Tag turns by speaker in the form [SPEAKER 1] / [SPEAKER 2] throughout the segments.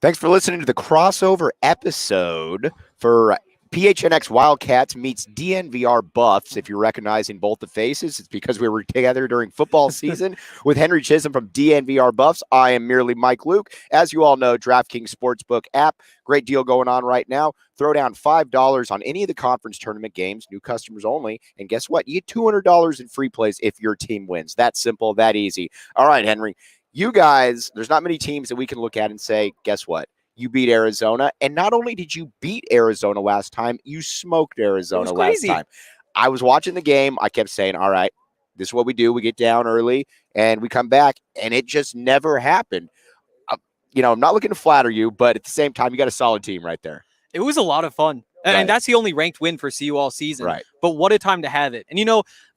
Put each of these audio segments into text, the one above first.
[SPEAKER 1] Thanks for listening to the crossover episode for PHNX Wildcats meets DNVR Buffs. If you're recognizing both the faces, it's because we were together during football season with Henry Chisholm from DNVR Buffs. I am merely Mike Luke. As you all know, DraftKings Sportsbook app, great deal going on right now. Throw down $5 on any of the conference tournament games, new customers only. And guess what? You get $200 in free plays if your team wins. That simple, that easy. All right, Henry. You guys, there's not many teams that we can look at and say, guess what? You beat Arizona. And not only did you beat Arizona last time, you smoked Arizona last time. I was watching the game. I kept saying, all right, this is what we do. We get down early and we come back. And it just never happened. I'm not looking to flatter you, but at the same time, you got a solid team right there.
[SPEAKER 2] It was a lot of fun. And that's the only ranked win for CU all season.
[SPEAKER 1] Right.
[SPEAKER 2] But what a time to have it. And,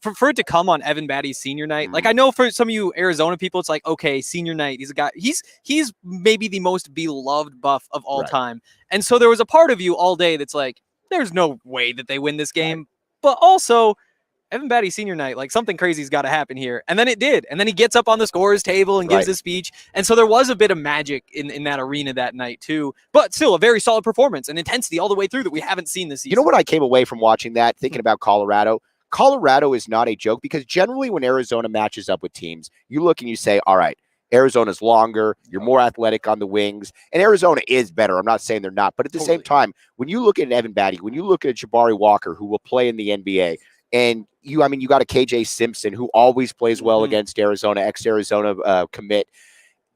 [SPEAKER 2] for it to come on Evan Batty's senior night, like I know for some of you Arizona people, it's like, okay, senior night, he's a guy. He's maybe the most beloved Buff of all time. And so there was a part of you all day that's like, there's no way that they win this game. Right. But also, Evan Batty senior night, like something crazy's got to happen here. And then it did. And then he gets up on the scorer's table and gives a speech. And so there was a bit of magic in that arena that night too. But still a very solid performance and intensity all the way through that we haven't seen this season.
[SPEAKER 1] You know what I came away from watching that, thinking about Colorado? Colorado is not a joke because generally when Arizona matches up with teams, you look and you say, all right, Arizona's longer, you're more athletic on the wings, and Arizona is better. I'm not saying they're not. But at the same time, when you look at Evan Batty, when you look at Jabari Walker, who will play in the NBA, and you got a KJ Simpson who always plays well against Arizona, ex-Arizona commit.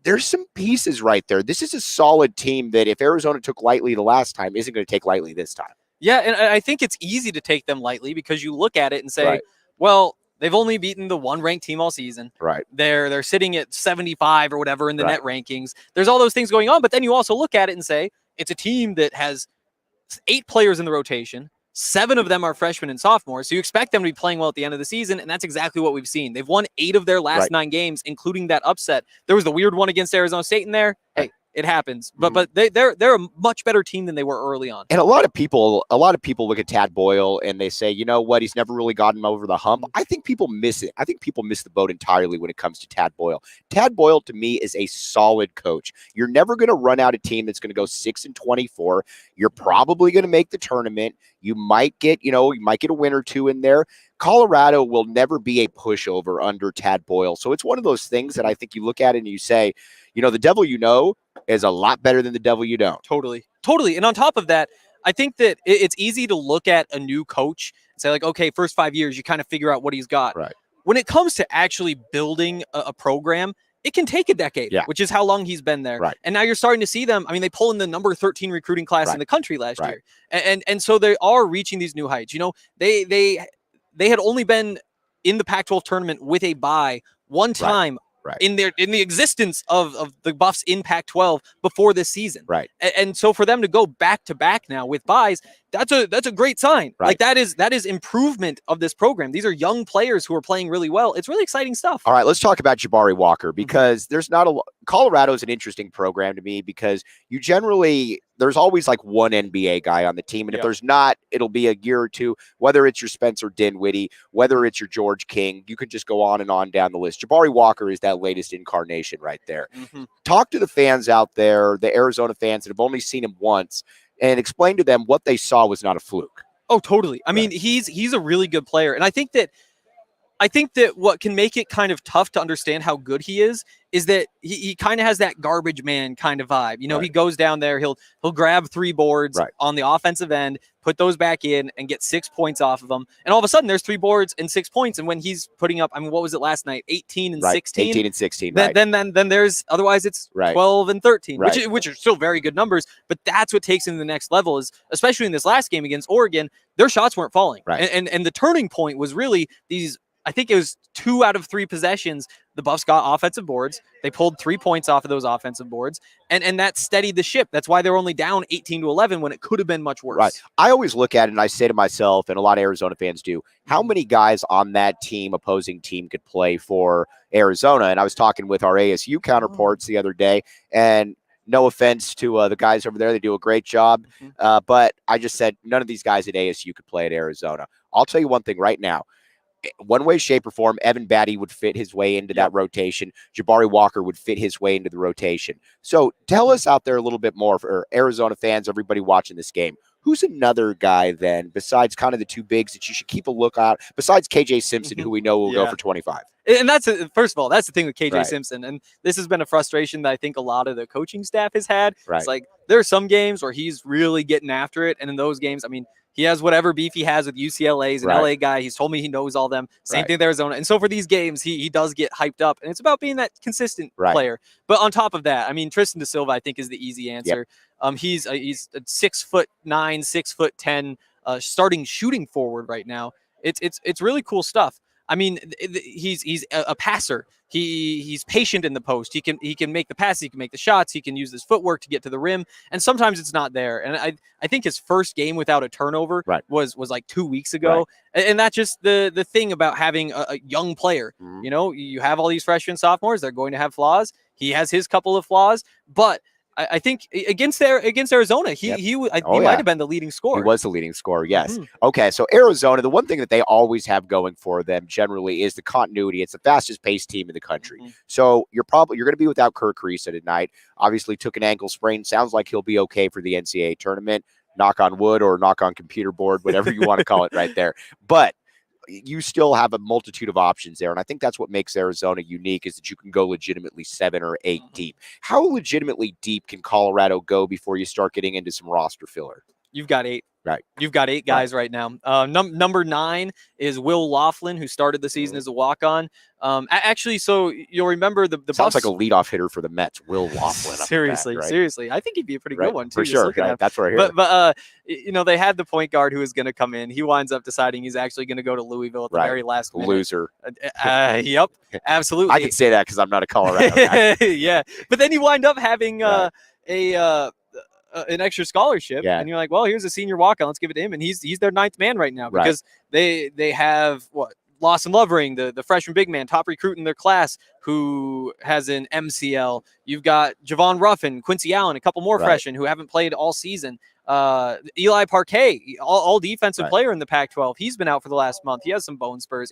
[SPEAKER 1] There's some pieces right there. This is a solid team that if Arizona took lightly the last time, isn't going to take lightly this time.
[SPEAKER 2] Yeah, and I think it's easy to take them lightly because you look at it and say, well, they've only beaten the one ranked team all season.
[SPEAKER 1] Right.
[SPEAKER 2] They're sitting at 75 or whatever in the net rankings. There's all those things going on, but then you also look at it and say, it's a team that has 8 players in the rotation. 7 of them are freshmen and sophomores, so you expect them to be playing well at the end of the season, and that's exactly what we've seen. They've won 8 of their last 9 games, including that upset. There was the weird one against Arizona State in there. Hey, it happens, but they're a much better team than they were early on.
[SPEAKER 1] And a lot of people look at Tad Boyle and they say, you know what, he's never really gotten over the hump. I think people miss it. I think people miss the boat entirely when it comes to Tad Boyle. Tad Boyle to me is a solid coach. You're never going to run out a team that's going to go 6-24. You're probably going to make the tournament. You might get a win or 2 in there. Colorado will never be a pushover under Tad Boyle. So it's one of those things that I think you look at it and you say, the devil you know is a lot better than the devil you don't.
[SPEAKER 2] Totally. And on top of that, I think that it's easy to look at a new coach and say like, okay, first 5 years, you kind of figure out what he's got.
[SPEAKER 1] Right.
[SPEAKER 2] When it comes to actually building a program, it can take a decade, which is how long he's been there.
[SPEAKER 1] Right.
[SPEAKER 2] And now you're starting to see them. I mean, they pull in the number 13 recruiting class in the country last year. And so they are reaching these new heights. They had only been in the Pac-12 tournament with a bye one time in the existence of the Buffs in Pac-12 before this season.
[SPEAKER 1] Right.
[SPEAKER 2] And so for them to go back to back now with buys, that's a great sign.
[SPEAKER 1] Right.
[SPEAKER 2] Like that is improvement of this program. These are young players who are playing really well. It's really exciting stuff.
[SPEAKER 1] All right, let's talk about Jabari Walker because Colorado is an interesting program to me because there's always like one NBA guy on the team. And if there's not, it'll be a year or two, whether it's your Spencer Dinwiddie, whether it's your George King, you could just go on and on down the list. Jabari Walker is that latest incarnation right there. Talk to the fans out there, the Arizona fans that have only seen him once, and explain to them what they saw was not a fluke.
[SPEAKER 2] Oh, totally. I mean, he's a really good player. And I think that what can make it kind of tough to understand how good he is that he kind of has that garbage man kind of vibe. He goes down there, he'll grab 3 boards on the offensive end, put those back in and get 6 points off of them. And all of a sudden there's 3 boards and 6 points. And when he's putting up, I mean, what was it last night? 18 and 16.
[SPEAKER 1] 18 and 16.
[SPEAKER 2] Then there's otherwise it's 12 and 13, which are still very good numbers. But that's what takes him to the next level is especially in this last game against Oregon, their shots weren't falling. And the turning point was really these. I think it was 2 out of 3 possessions. The Buffs got offensive boards. They pulled 3 points off of those offensive boards, and that steadied the ship. That's why they were only down 18-11 when it could have been much worse.
[SPEAKER 1] Right. I always look at it and I say to myself, and a lot of Arizona fans do, how many guys on that opposing team could play for Arizona? And I was talking with our ASU counterparts the other day, and no offense to the guys over there. They do a great job. But I just said none of these guys at ASU could play at Arizona. I'll tell you one thing right now. one way, shape, or form, Evan Batty would fit his way into that rotation. Jabari Walker would fit his way into the rotation. So tell us out there a little bit more for Arizona fans, everybody watching this game. Who's another guy then, besides kind of the two bigs that you should keep a lookout, besides KJ Simpson, who we know will go for 25?
[SPEAKER 2] And that's, first of all, that's the thing with KJ Simpson. And this has been a frustration that I think a lot of the coaching staff has had. It's like there are some games where he's really getting after it. And in those games, I mean, he has whatever beef he has with UCLA. He's an LA guy. He's told me he knows all them. Same thing with Arizona. And so for these games, he does get hyped up. And it's about being that consistent player. But on top of that, I mean, Tristan Da Silva, I think, is the easy answer. He's a 6'9", 6'10", starting shooting forward right now. It's really cool stuff. I mean, he's a passer. He's patient in the post. He can make the passes. He can make the shots. He can use his footwork to get to the rim. And sometimes it's not there. And I think his first game without a turnover was like 2 weeks ago. And that's just the thing about having a young player. You know, you have all these freshmen, sophomores. They're going to have flaws. He has his couple of flaws, but I think against Arizona, he might have been the leading scorer.
[SPEAKER 1] He was the leading scorer, yes. Okay, so Arizona, the one thing that they always have going for them generally is the continuity. It's the fastest paced team in the country. So you're going to be without Kirk Risa tonight. Obviously took an ankle sprain. Sounds like he'll be okay for the NCAA tournament. Knock on wood or knock on computer board, whatever you want to call it right there. But you still have a multitude of options there. And I think that's what makes Arizona unique is that you can go legitimately 7 or 8 deep. How legitimately deep can Colorado go before you start getting into some roster filler?
[SPEAKER 2] You've got 8.
[SPEAKER 1] Right.
[SPEAKER 2] You've got 8 guys right now. Number 9 is Will Laughlin, who started the season as a walk-on. Actually, so you'll remember the
[SPEAKER 1] sounds
[SPEAKER 2] Buffs,
[SPEAKER 1] like a leadoff hitter for the Mets, Will Laughlin.
[SPEAKER 2] seriously, I think he'd be a pretty good one too.
[SPEAKER 1] For sure, that's what I hear.
[SPEAKER 2] But you know, they had the point guard who was going to come in. He winds up deciding he's actually going to go to Louisville at the very last minute.
[SPEAKER 1] Loser.
[SPEAKER 2] Yep, absolutely.
[SPEAKER 1] I can say that because I'm not a Colorado guy.
[SPEAKER 2] Yeah, but then you wind up having an extra scholarship, and you're like, well, here's a senior walk-on, let's give it to him, and he's their 9th man right now because they have Lawson Lovering, the freshman big man, top recruit in their class, who has an MCL. You've got Javon Ruffin, Quincy Allen, a couple more freshmen who haven't played all season. Eli Parquet, all defensive player in the Pac-12. He's been out for the last month. He has some bone spurs.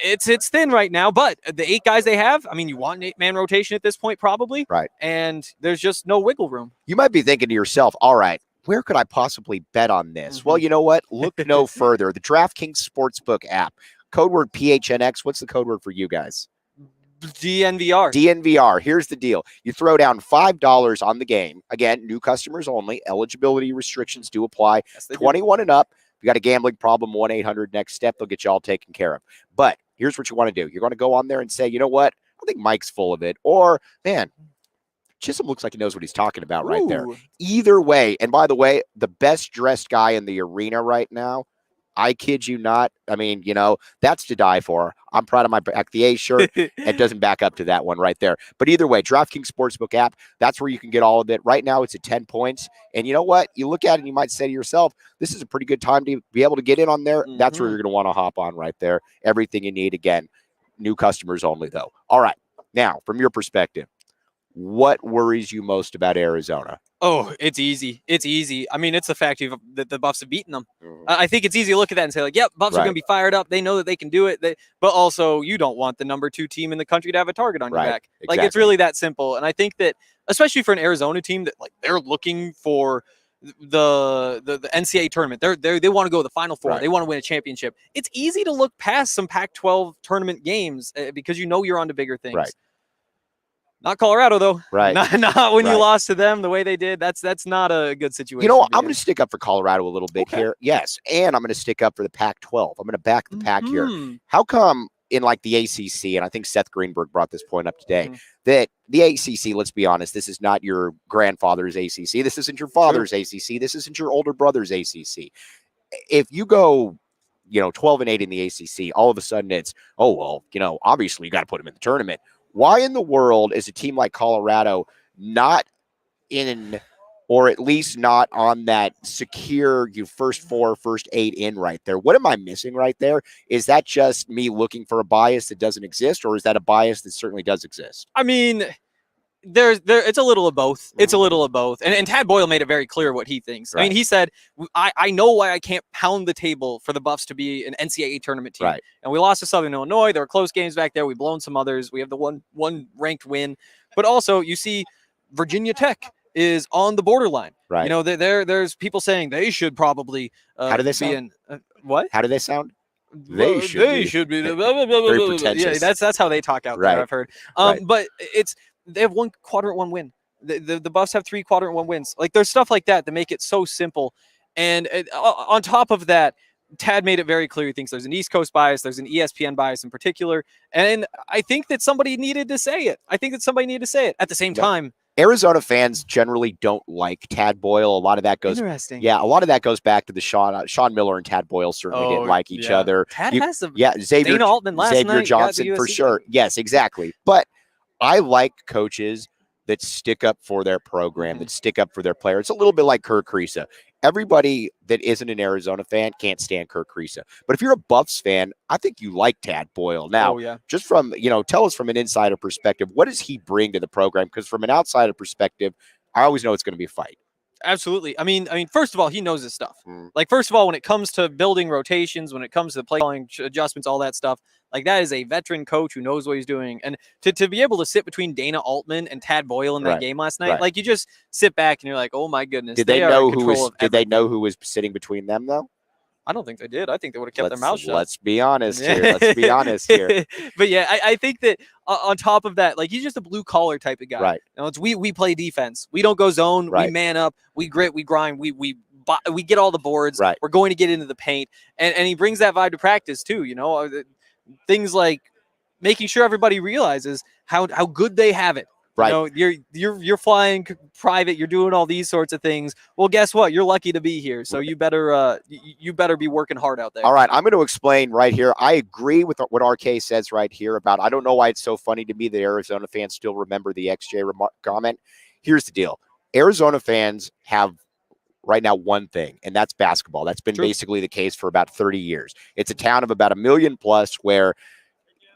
[SPEAKER 2] It's thin right now, but the 8 guys they have, I mean, you want an 8-man rotation at this point, probably. And there's just no wiggle room.
[SPEAKER 1] You might be thinking to yourself, all right, where could I possibly bet on this? Well, you know what? Look no further. The DraftKings Sportsbook app, code word PHNX. What's the code word for you guys?
[SPEAKER 2] DNVR.
[SPEAKER 1] DNVR. Here's the deal. You throw down $5 on the game. Again, new customers only. Eligibility restrictions do apply. Yes, 21 and up. If you got a gambling problem, 1-800-NEXT STEP. They'll get you all taken care of. But here's what you want to do. You're going to go on there and say, you know what? I think Mike's full of it. Or, man, Chisholm looks like he knows what he's talking about right there. Either way, and by the way, the best dressed guy in the arena right now, I kid you not. I mean, you know, that's to die for. I'm proud of my Back the A shirt. It doesn't back up to that one right there. But either way, DraftKings Sportsbook app, that's where you can get all of it. Right now, it's at 10 points. And you know what? You look at it and you might say to yourself, this is a pretty good time to be able to get in on there. That's where you're going to want to hop on right there. Everything you need. Again, new customers only, though. All right. Now, from your perspective, what worries you most about Arizona?
[SPEAKER 2] Oh, it's easy. It's easy. I mean, it's the fact that the Buffs have beaten them. I think it's easy to look at that and say, like, yep, Buffs are going to be fired up. They know that they can do it. But also, you don't want the number 2 team in the country to have a target on your back. Like, it's really that simple. And I think that, especially for an Arizona team that, like, they're looking for the NCAA tournament. They want to go to the Final Four. They want to win a championship. It's easy to look past some Pac-12 tournament games because you know you're on to bigger things. Not Colorado, though. Not when you lost to them the way they did. That's not a good situation.
[SPEAKER 1] You know, I'm going to stick up for Colorado a little bit here. Yes, and I'm going to stick up for the Pac-12. I'm going to back the Pac here. How come in like the ACC, and I think Seth Greenberg brought this point up today, that the ACC, let's be honest, this is not your grandfather's ACC. This isn't your father's ACC. This isn't your older brother's ACC. If you go, 12-8 in the ACC, all of a sudden it's, oh, well, obviously you got to put them in the tournament. Why in the world is a team like Colorado not in, or at least not on that secure first 4, first 8 in right there? What am I missing right there? Is that just me looking for a bias that doesn't exist, or is that a bias that certainly does exist?
[SPEAKER 2] I mean, It's a little of both. It's a little of both. And Tad Boyle made it very clear what he thinks.
[SPEAKER 1] Right.
[SPEAKER 2] I mean, he said, I know why I can't pound the table for the Buffs to be an NCAA tournament team.
[SPEAKER 1] Right.
[SPEAKER 2] And we lost to Southern Illinois. There were close games back there. We've blown some others. We have the one ranked win. But also, you see Virginia Tech is on the borderline.
[SPEAKER 1] Right.
[SPEAKER 2] You know, there's people saying they should probably
[SPEAKER 1] How do they
[SPEAKER 2] be
[SPEAKER 1] sound?
[SPEAKER 2] What?
[SPEAKER 1] How do they sound?
[SPEAKER 2] They should be.
[SPEAKER 1] Very pretentious.
[SPEAKER 2] Yeah, that's how they talk out
[SPEAKER 1] Right.
[SPEAKER 2] there, I've heard.
[SPEAKER 1] Right.
[SPEAKER 2] But they have one quadrant one win. The Buffs have 3 quadrant one wins. Like, there's stuff like that make it so simple. And on top of that, Tad made it very clear he thinks there's an East Coast bias, there's an ESPN bias in particular, and I think that somebody needed to say it. At the same time.
[SPEAKER 1] Arizona fans generally don't like Tad Boyle. A lot of that goes,
[SPEAKER 2] Interesting.
[SPEAKER 1] Yeah, a lot of that goes back to the Sean Miller and Tad Boyle certainly didn't like each other.
[SPEAKER 2] Tad has some.
[SPEAKER 1] Xavier
[SPEAKER 2] Dana Altman last
[SPEAKER 1] Xavier
[SPEAKER 2] night
[SPEAKER 1] Johnson for sure. Yes, exactly. But I like coaches that stick up for their program, that stick up for their player. It's a little bit like Kirk Kriisa. Everybody that isn't an Arizona fan can't stand Kirk Kriisa. But if you're a Buffs fan, I think you like Tad Boyle. Now, just from, tell us from an insider perspective, what does he bring to the program? Because from an outsider perspective, I always know it's going to be a fight.
[SPEAKER 2] Absolutely. I mean, first of all, he knows his stuff. Like, first of all, when it comes to building rotations, when it comes to play calling adjustments, all that stuff, like, that is a veteran coach who knows what he's doing. And to be able to sit between Dana Altman and Tad Boyle in that game last night, like, you just sit back and you're like, oh my goodness.
[SPEAKER 1] Did they know who was sitting between them though?
[SPEAKER 2] I don't think they did. I think they would have kept their mouth shut.
[SPEAKER 1] Let's be honest here.
[SPEAKER 2] But yeah, I think that on top of that, like, he's just a blue collar type of guy.
[SPEAKER 1] Right.
[SPEAKER 2] It's we play defense. We don't go zone.
[SPEAKER 1] Right.
[SPEAKER 2] We man up. We grit. We grind. We get all the boards.
[SPEAKER 1] Right.
[SPEAKER 2] We're going to get into the paint, and he brings that vibe to practice too. Things like making sure everybody realizes how good they have it.
[SPEAKER 1] Right.
[SPEAKER 2] You're flying private. You're doing all these sorts of things. Well, guess what? You're lucky to be here. So you better be working hard out there.
[SPEAKER 1] All right. I'm going to explain right here. I agree with what RK says right here about, I don't know why it's so funny to me that Arizona fans still remember the XJ comment. Here's the deal. Arizona fans have right now one thing, and that's basketball. That's been basically the case for about 30 years. It's a town of about 1 million plus where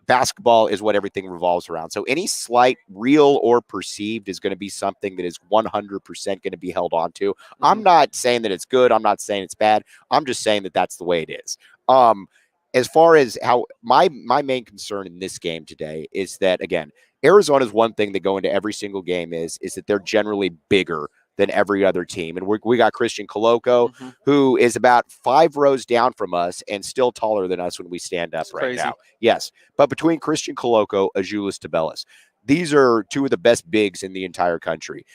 [SPEAKER 1] basketball is what everything revolves around. So any slight, real or perceived, is going to be something that is 100% going to be held on to. I'm not saying that it's good. I'm not saying it's bad. I'm just saying that that's the way it is. As far as how my main concern in this game today is that, again, Arizona's one thing that go into every single game is that they're generally bigger than every other team. And we got Christian Coloco, who is about 5 rows down from us and still taller than us when we stand up now. Yes. But between Christian Coloco, Azuolas Tubelis, these are 2 of the best bigs in the entire country.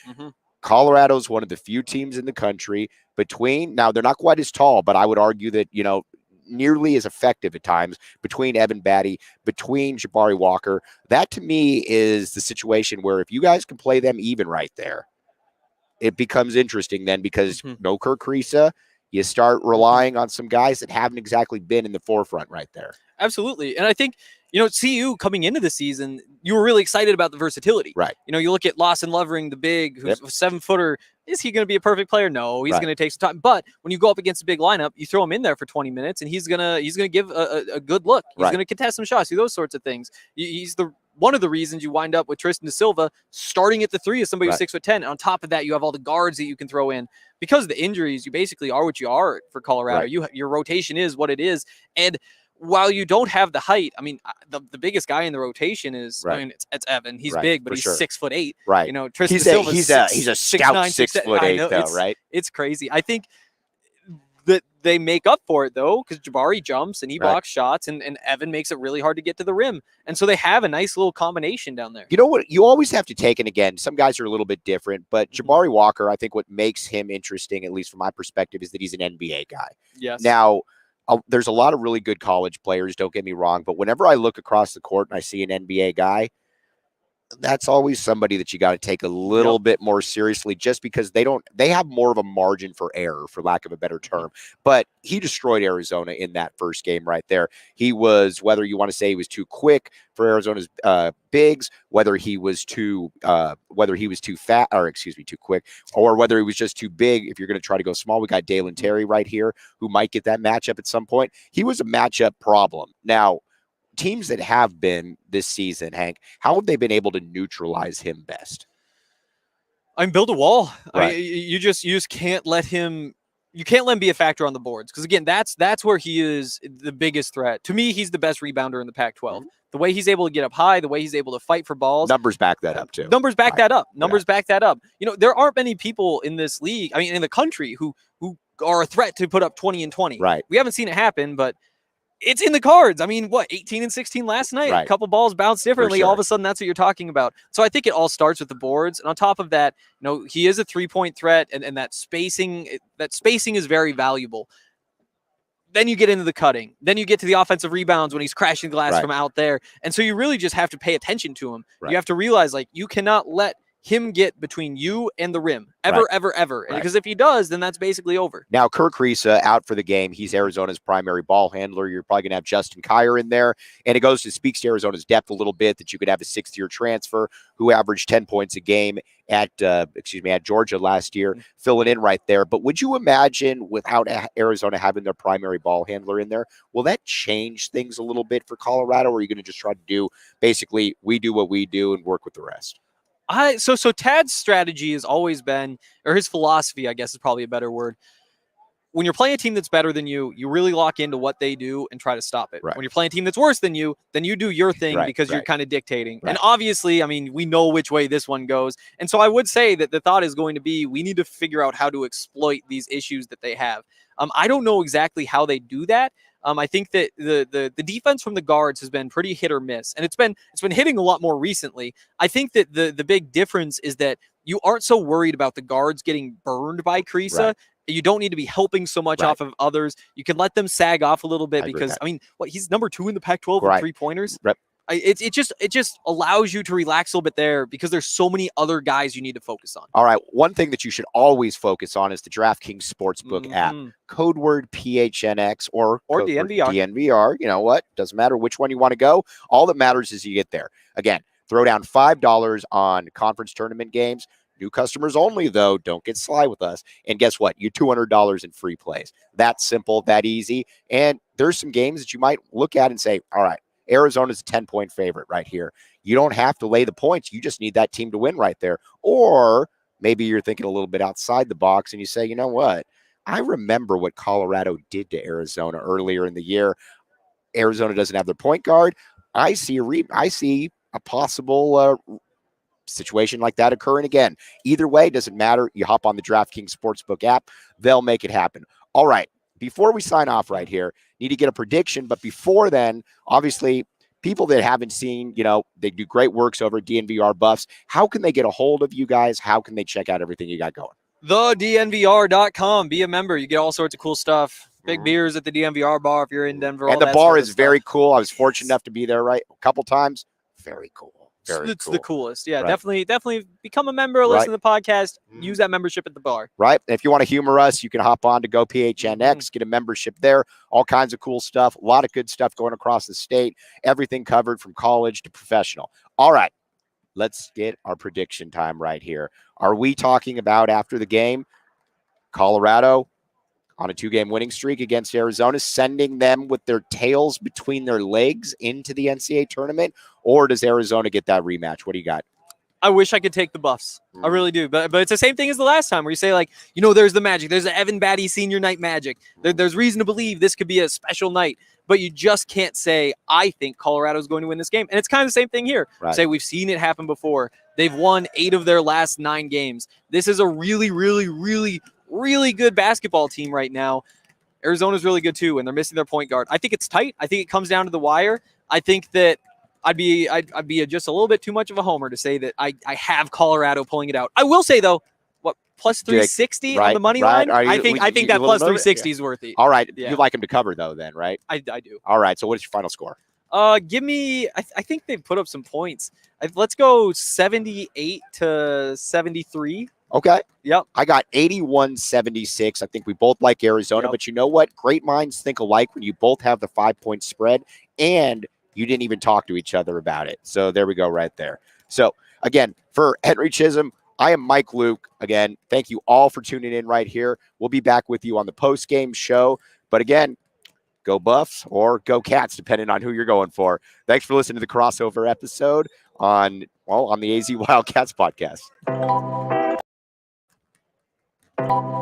[SPEAKER 1] Colorado's one of the few teams in the country now they're not quite as tall, but I would argue that, nearly as effective at times between Evan Batty, between Jabari Walker. That to me is the situation where if you guys can play them even right there, it becomes interesting then, because no Kirk Kriisa, you start relying on some guys that haven't exactly been in the forefront right there.
[SPEAKER 2] Absolutely. And I think, CU coming into the season, you were really excited about the versatility.
[SPEAKER 1] Right.
[SPEAKER 2] You look at Lawson Lovering, the big, who's a 7-footer. Is he going to be a perfect player? No, he's going to take some time. But when you go up against a big lineup, you throw him in there for 20 minutes, and he's gonna give a good look. He's going to contest some shots, do those sorts of things. He's one of the reasons you wind up with Tristan Da Silva starting at the 3 as somebody who's 6'10". And on top of that, you have all the guards that you can throw in. Because of the injuries, you basically are what you are for Colorado. Your rotation is what it is. And while you don't have the height, I mean, the biggest guy in the rotation is, it's Evan. He's big, but he's 6'8".
[SPEAKER 1] Right.
[SPEAKER 2] Tristan Da Silva,
[SPEAKER 1] he's a stout 6'8" though, right?
[SPEAKER 2] It's crazy. I think that they make up for it, though, because Jabari jumps and he blocks shots, and Evan makes it really hard to get to the rim. And so they have a nice little combination down there.
[SPEAKER 1] You know what? You always have to take, and again, some guys are a little bit different, but Jabari Walker, I think what makes him interesting, at least from my perspective, is that he's an NBA guy.
[SPEAKER 2] Yes.
[SPEAKER 1] Now, there's a lot of really good college players, don't get me wrong, but whenever I look across the court and I see an NBA guy, that's always somebody that you got to take a little bit more seriously, just because they have more of a margin for error, for lack of a better term. But he destroyed Arizona in that first game right there. He was, whether you want to say he was too quick for Arizona's bigs, whether he was too fat, or too quick, or whether he was just too big. If you're going to try to go small, we got Dalen Terry right here, who might get that matchup at some point. He was a matchup problem. Now, teams that have been this season, Hank, how have they been able to neutralize him best?
[SPEAKER 2] I mean, build a wall.
[SPEAKER 1] Right.
[SPEAKER 2] You just can't let him. You can't let him be a factor on the boards because again, that's where he is the biggest threat. To me, he's the best rebounder in the Pac-12. The way he's able to get up high, the way he's able to fight for balls.
[SPEAKER 1] Numbers back that up too.
[SPEAKER 2] Numbers back that up. Numbers back that up. You know, there aren't many people in this league, I mean, in the country who are a threat to put up 20 and 20.
[SPEAKER 1] Right.
[SPEAKER 2] We haven't seen it happen, but it's in the cards. I mean, what, 18 and 16 last night?
[SPEAKER 1] Right.
[SPEAKER 2] A couple balls bounced differently.
[SPEAKER 1] Sure.
[SPEAKER 2] All of a sudden, that's what you're talking about. So I think it all starts with the boards. And on top of that, you know, he is a three-point threat, and that spacing is very valuable. Then you get into the cutting. Then you get to the offensive rebounds when he's crashing glass from out there. And so you really just have to pay attention to him. You have to realize, like, you cannot let him get between you and the rim ever. Because if he does, then that's basically over.
[SPEAKER 1] Now, Kirk Risa out for the game. He's Arizona's primary ball handler. You're probably going to have Justin Kier in there. And it speaks to Arizona's depth a little bit that you could have a sixth-year transfer who averaged 10 points a game at Georgia last year, filling in right there. But would you imagine without Arizona having their primary ball handler in there, will that change things a little bit for Colorado? Or are you going to just try to do basically we do what we do and work with the rest?
[SPEAKER 2] So Tad's strategy has always been, or his philosophy, I guess is probably a better word. When you're playing a team that's better than you, you really lock into what they do and try to stop it. When you're playing a team that's worse than you, then you do your thing because you're kind of dictating. And obviously, I mean, we know which way this one goes. And so I would say that the thought is going to be, we need to figure out how to exploit these issues that they have. I don't know exactly how they do that. I think that the defense from the guards has been pretty hit or miss, and it's been hitting a lot more recently. I think that the big difference is that you aren't so worried about the guards getting burned by Krisa. You don't need to be helping so much off of others. You can let them sag off a little bit because, I mean, he's number 2 in the Pac-12 with three-pointers. It just allows you to relax a little bit there because there's so many other guys you need to focus on.
[SPEAKER 1] All right. One thing that you should always focus on is the DraftKings Sportsbook app. Code word PHNX or
[SPEAKER 2] DNVR.
[SPEAKER 1] DNVR. You know what? Doesn't matter which one you want to go. All that matters is you get there. Again, throw down $5 on conference tournament games. New customers only, though. Don't get sly with us. And guess what? You $200 in free plays. That simple, that easy. And there's some games that you might look at and say, all right, Arizona's a 10-point favorite right here. You don't have to lay the points. You just need that team to win right there. Or maybe you're thinking a little bit outside the box and you say, you know what? I remember what Colorado did to Arizona earlier in the year. Arizona doesn't have their point guard. I see a possible situation like that occurring again. Either way, doesn't matter. You hop on the DraftKings Sportsbook app. They'll make it happen. All right. Before we sign off right here, need to get a prediction. But before then, obviously, people that haven't seen, they do great works over at DNVR Buffs. How can they get a hold of you guys? How can they check out everything you got going?
[SPEAKER 2] TheDNVR.com. Be a member. You get all sorts of cool stuff. Big beers at the DNVR bar if you're in Denver.
[SPEAKER 1] And the bar is very cool. I was fortunate enough to be there a couple times. Very cool.
[SPEAKER 2] It's cool. The coolest. Yeah, definitely become a member, listen to the podcast, use that membership at the bar.
[SPEAKER 1] Right. And if you want to humor us, you can hop on to Go PHNX, get a membership there. All kinds of cool stuff. A lot of good stuff going across the state. Everything covered from college to professional. All right. Let's get our prediction time right here. Are we talking about after the game, Colorado on a 2-game winning streak against Arizona, sending them with their tails between their legs into the NCAA tournament? Or does Arizona get that rematch? What do you got?
[SPEAKER 2] I wish I could take the Buffs. I really do. But it's the same thing as the last time where you say, like, there's the magic. There's the Evan Batty senior night magic. There's reason to believe this could be a special night. But you just can't say, I think Colorado's going to win this game. And it's kind of the same thing here. Say we've seen it happen before. They've won 8 of their last 9 games. This is a really, really, really, really good basketball team right now. Arizona's really good too, and they're missing their point guard. I think it's tight. I think it comes down to the wire. I think that I'd be just a little bit too much of a homer to say that I have Colorado pulling it out. I will say though, plus 360 on the money line? I think that plus 360 is worth it.
[SPEAKER 1] All right. Yeah. You like them to cover though then, right?
[SPEAKER 2] I do.
[SPEAKER 1] All right. So what is your final score?
[SPEAKER 2] Give me, I think they've put up some points. Let's go 78 to 73.
[SPEAKER 1] Okay.
[SPEAKER 2] Yep.
[SPEAKER 1] I got 81-76. I think we both like Arizona, but you know what? Great minds think alike when you both have the 5-point spread and you didn't even talk to each other about it. So there we go right there. So again, for Henry Chisholm, I am Mike Luke. Again, thank you all for tuning in right here. We'll be back with you on the post-game show. But again, go Buffs or go Cats, depending on who you're going for. Thanks for listening to the crossover episode on the AZ Wildcats podcast. Bye.